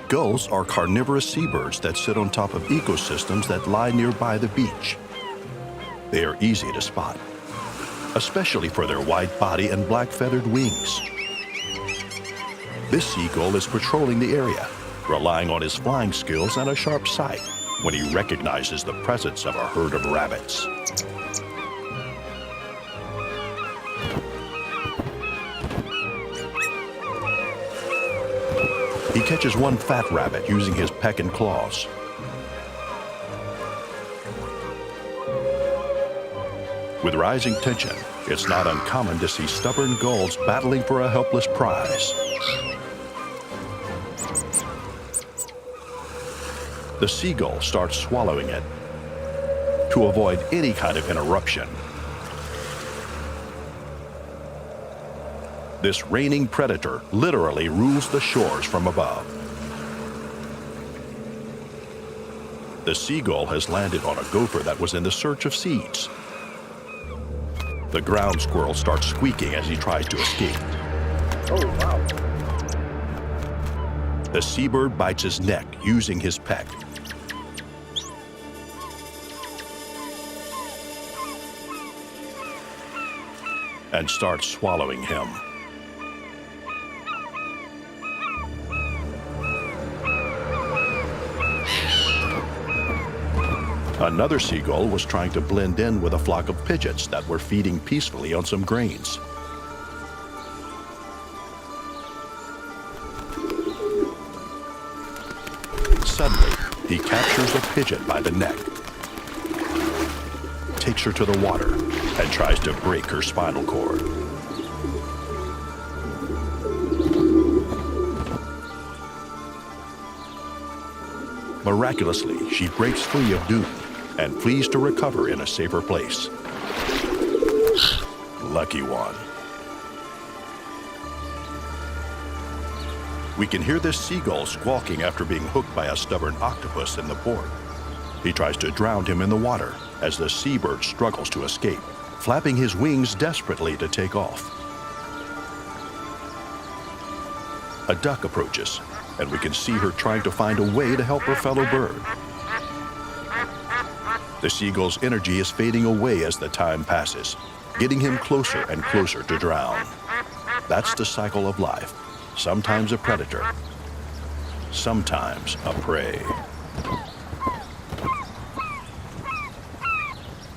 Gulls are carnivorous seabirds that sit on top of ecosystems that lie nearby the beach. They are easy to spot, especially for their white body and black feathered wings. This seagull is patrolling the area, relying on his flying skills and a sharp sight when he recognizes the presence of a herd of rabbits. He catches one fat rabbit using his peck and claws. With rising tension, it's not uncommon to see stubborn gulls battling for a helpless prize. The seagull starts swallowing it to avoid any kind of interruption. This reigning predator literally rules the shores from above. The seagull has landed on a gopher that was in the search of seeds. The ground squirrel starts squeaking as he tries to escape. Oh, wow. The seabird bites his neck using his peck. And starts swallowing him. Another seagull was trying to blend in with a flock of pigeons that were feeding peacefully on some grains. Suddenly, he captures a pigeon by the neck, takes her to the water, and tries to break her spinal cord. Miraculously, she breaks free of doom and flees to recover in a safer place. Lucky one. We can hear this seagull squawking after being hooked by a stubborn octopus in the port. He tries to drown him in the water as the seabird struggles to escape, flapping his wings desperately to take off. A duck approaches, and we can see her trying to find a way to help her fellow bird. The seagull's energy is fading away as the time passes, getting him closer and closer to drown. That's the cycle of life. Sometimes a predator, sometimes a prey.